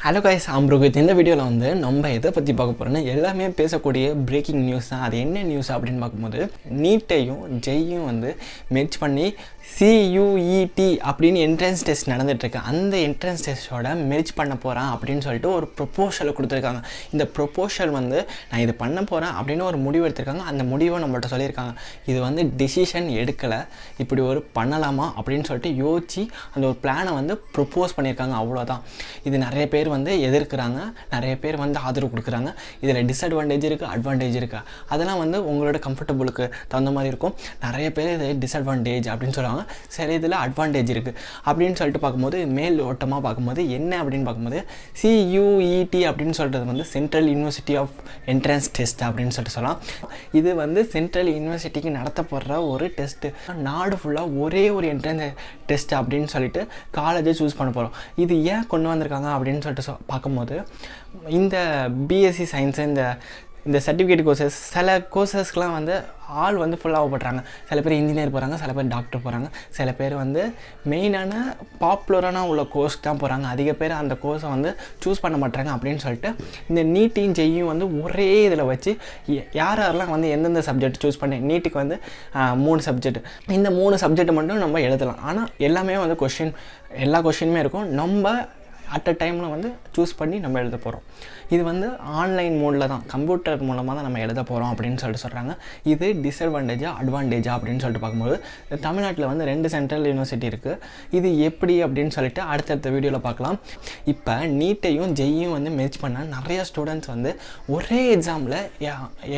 Hello guys, ஆம்ப்ரோஹித். இந்த வீடியோவில் வந்து நம்ம எதை பற்றி பார்க்க போகிறோன்னா எல்லாமே பேசக்கூடிய பிரேக்கிங் நியூஸ் தான். அது என்ன நியூஸ் அப்படின்னு பார்க்கும்போது நீட்டையும் ஜெய்யும் வந்து மெர்ஜ் பண்ணி CUET அப்படின்னு என்ட்ரன்ஸ் டெஸ்ட் நடந்துகிட்ருக்கு. அந்த என்ட்ரன்ஸ் டெஸ்ட்டோட மெர்ஜ் பண்ண போகிறேன் அப்படின்னு சொல்லிட்டு ஒரு ப்ரொப்போஷலை கொடுத்துருக்காங்க. இந்த ப்ரொப்போஷல் வந்து நான் இது பண்ண போகிறேன் அப்படின்னு ஒரு முடிவு எடுத்திருக்காங்க. அந்த முடிவை நம்மள்ட்ட சொல்லியிருக்காங்க. இது வந்து டெசிஷன் எடுக்கலை, இப்படி ஒரு பண்ணலாமா அப்படின்னு சொல்லிட்டு யோசித்து அந்த ஒரு பிளானை வந்து ப்ரொப்போஸ் பண்ணியிருக்காங்க. அவ்வளோதான். இது நிறைய பேர் வந்து எதிர்க்கிறாங்க, நிறைய பேர் வந்து ஆதரவு கொடுக்குறாங்க. இதில் டிஸ்அட்வான்டேஜ் இருக்குது, அட்வான்டேஜ் இருக்குது. அதெல்லாம் வந்து உங்களோட கம்ஃபர்டபுளுக்கு தகுந்த மாதிரி இருக்கும். நிறைய பேர் இது டிஸ்அட்வான்டேஜ் அப்படின்னு சொல்லுவாங்க. சரி, இதில் அட்வான்டேஜ் இருக்குது அப்படின்னு சொல்லிட்டு பார்க்கும்போது மேல் ஓட்டமாக பார்க்கும்போது என்ன அப்படின்னு பார்க்கும்போது CUET அப்படின்னு சொல்கிறது வந்து central university of entrance test அப்படின்னு சொல்லிட்டு சொல்லலாம். இது வந்து சென்ட்ரல் யூனிவர்சிட்டிக்கு நடத்தப்படுற ஒரு டெஸ்ட்டு. நாடு ஃபுல்லாக ஒரே ஒரு என்ட்ரன்ஸ் டெஸ்ட் அப்படின்னு சொல்லிட்டு காலேஜை சூஸ் பண்ண போகிறோம். இது ஏன் கொண்டு வந்திருக்காங்க அப்படின்னு சொல்லிட்டு பார்க்கும்போது இந்த பிஎஸ்சி சயின்ஸு இந்த சர்டிஃபிகேட் கோர்சஸ், சில கோர்சஸ்க்கெலாம் வந்து ஆள் வந்து ஃபுல்லாக போடுறாங்க. சில பேர் இன்ஜினியர் போகிறாங்க, சில பேர் டாக்டர் போகிறாங்க, சில பேர் வந்து மெயினான பாப்புலரான உள்ள கோர்ஸ்க்கு தான் போகிறாங்க. அதிக பேர் அந்த கோர்ஸை வந்து சூஸ் பண்ண மாட்டாங்க. அப்படின்னு சொல்லிட்டு இந்த நீட்டையும் ஜெய்யும் வந்து ஒரே இதில் வச்சு யாரெல்லாம் வந்து எந்தெந்த சப்ஜெக்ட் சூஸ் பண்ணி நீட்டுக்கு வந்து 3 சப்ஜெக்ட், இந்த 3 சப்ஜெக்ட் மட்டும் நம்ம எழுதலாம். ஆனால் எல்லாமே வந்து எல்லா கொஷினுமே இருக்கும். நம்ம அட் அ டைமில் வந்து சூஸ் பண்ணி நம்ம எழுத போகிறோம். இது வந்து ஆன்லைன் மோடில் தான், கம்ப்யூட்டர் மூலமாக தான் நம்ம எழுத போகிறோம் அப்படின்னு சொல்லிட்டு சொல்கிறாங்க. இது டிஸ்அட்வான்டேஜா அட்வான்டேஜா அப்படின்னு சொல்லிட்டு பார்க்கும்போது தமிழ்நாட்டில் வந்து 2 சென்ட்ரல் யூனிவர்சிட்டி இருக்குது. இது எப்படி அப்படின்னு சொல்லிட்டு அடுத்தடுத்த வீடியோவில் பார்க்கலாம். இப்போ நீட்டையும் ஜெய்யும் வந்து மெர்ஜ் பண்ணால் நிறையா ஸ்டூடெண்ட்ஸ் வந்து ஒரே எக்ஸாமில்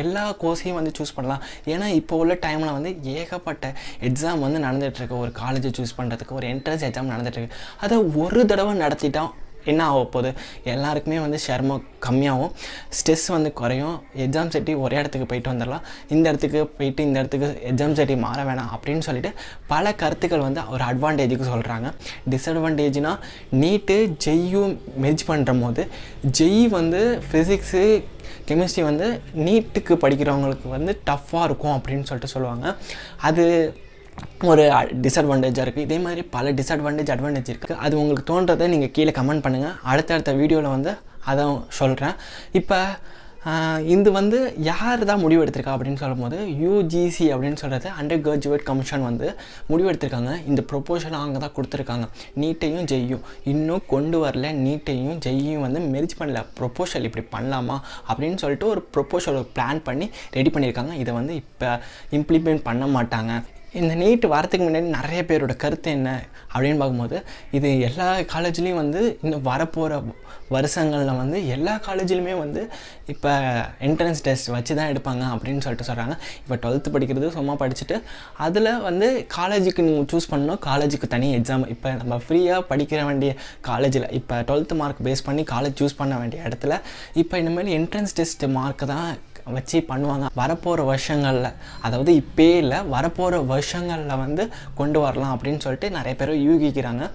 எல்லா கோர்ஸையும் வந்து சூஸ் பண்ணலாம். ஏன்னா இப்போ உள்ள டைமில் வந்து ஏகப்பட்ட எக்ஸாம் வந்து நடந்துகிட்ருக்கு. ஒரு காலேஜை சூஸ் பண்ணுறதுக்கு ஒரு என்ட்ரன்ஸ் எக்ஸாம் நடந்துகிட்ருக்கு. அதை ஒரு தடவை நடத்திட்டோம் என்ன ஆக போகுது, எல்லாருக்குமே வந்து சிரமம் கம்மியாகும், ஸ்ட்ரெஸ் வந்து குறையும். எக்ஸாம் செட்டி ஒரே இடத்துக்கு போயிட்டு வந்துடலாம், இந்த இடத்துக்கு போயிட்டு இந்த இடத்துக்கு எக்ஸாம் செட்டி மாற வேணாம் அப்படின்னு சொல்லிட்டு பல கருத்துக்கள் வந்து ஒரு அட்வான்டேஜுக்கு சொல்கிறாங்க. டிஸ்அட்வான்டேஜ்னால் நீட்டு ஜெய்யும் மெர்ஜ் பண்ணுற போது ஜெய் வந்து ஃபிசிக்ஸு கெமிஸ்ட்ரி வந்து நீட்டுக்கு படிக்கிறவங்களுக்கு வந்து டஃப்பாக இருக்கும் அப்படின்னு சொல்லிட்டு சொல்லுவாங்க. அது ஒரு டிஸ்அட்வான்டேஜாக இருக்குது. இதே மாதிரி பல அட்வான்டேஜ் இருக்குது. அது உங்களுக்கு தோன்றதை நீங்கள் கீழே கமெண்ட் பண்ணுங்கள். அடுத்தடுத்த வீடியோவில் வந்து அதான் சொல்கிறேன். இப்போ இது வந்து யார் தான் முடிவு எடுத்திருக்கா அப்படின்னு சொல்லும்போது UGC அப்படின்னு சொல்கிறது அண்டர் கிராஜுவேட் கமிஷன் வந்து முடிவு எடுத்திருக்காங்க. இந்த ப்ரொப்போஷனை அவங்க தான் கொடுத்துருக்காங்க. நீட்டையும் ஜெய்யும் இன்னும் கொண்டு வரல, நீட்டையும் ஜெய்யும் வந்து மெர்ஜ் பண்ணல. ப்ரொப்போஷல் இப்படி பண்ணலாமா அப்படின்னு சொல்லிட்டு ஒரு ப்ரொப்போஷல் பிளான் பண்ணி ரெடி பண்ணியிருக்காங்க. இதை வந்து இப்போ இம்ப்ளிமெண்ட் பண்ண மாட்டாங்க. இந்த நீட் வரத்துக்கு முன்னாடி நிறைய பேரோட கருத்து என்ன அப்படின்னு பார்க்கும்போது இது எல்லா காலேஜ்லேயும் வந்து இன்னும் வரப்போகிற வருஷங்களில் வந்து எல்லா காலேஜ்லையுமே வந்து இப்போ என்ட்ரன்ஸ் டெஸ்ட் வச்சு தான் எடுப்பாங்க அப்படின்னு சொல்லிட்டு சொல்கிறாங்க. இப்போ 12th படிக்கிறது சும்மா படிச்சுட்டு அதில் வந்து காலேஜுக்கு நீங்கள் சூஸ் பண்ணணும், காலேஜுக்கு தனி எக்ஸாம். இப்போ நம்ம ஃப்ரீயாக படிக்கிற வேண்டிய காலேஜில் இப்போ 12th மார்க் பேஸ் பண்ணி காலேஜ் சூஸ் பண்ண வேண்டிய இடத்துல இப்போ இனிமேல் என்ட்ரன்ஸ் டெஸ்ட் மார்க்கு தான் வச்சு பண்ணுவாங்க. வரப்போகிற வருஷங்களில், அதாவது இப்போ இல்லை வரப்போகிற வருஷங்களில் வந்து கொண்டு வரலாம் அப்படின்னு சொல்லிட்டு நிறைய பேர் யூகிக்கிறாங்க.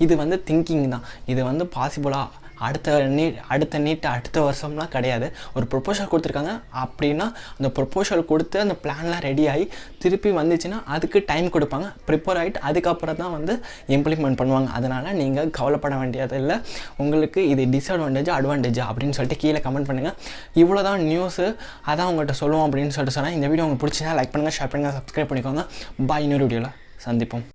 இது வந்து திங்கிங் தான். இது வந்து பாசிபிளாக அடுத்த நீட் அடுத்த வருஷம்லாம் கிடையாது. ஒரு ப்ரொப்போஷல் கொடுத்துருக்காங்க அப்படின்னா அந்த ப்ரொப்போஷல் கொடுத்து அந்த பிளான்லாம் ரெடி ஆகி திருப்பி வந்துச்சுன்னா அதுக்கு டைம் கொடுப்பாங்க, ப்ரிப்பேர் ஆகிட்டு அதுக்கப்புறம் தான் வந்து இம்ப்ளிமெண்ட் பண்ணுவாங்க. அதனால் நீங்கள் கவலைப்பட வேண்டியது இல்லை. உங்களுக்கு இது டிஸ்அட்வான்டேஜா அட்வான்டேஜா அப்படின்னு சொல்லிட்டு கீழே கமெண்ட் பண்ணுங்கள். இவ்வளோ தான் நியூஸு, அதான் உங்கள்கிட்ட சொல்லுவோம் அப்படின்னு சொல்லிட்டு சொன்னால். இந்த வீடியோ உங்களுக்கு பிடிச்சினா லைக் பண்ணுங்கள், ஷேர் பண்ணுங்கள், சப்ஸ்கிரைப் பண்ணிக்கோங்க. பாய். இன்னொரு வீடியோவில் சந்திப்போம்.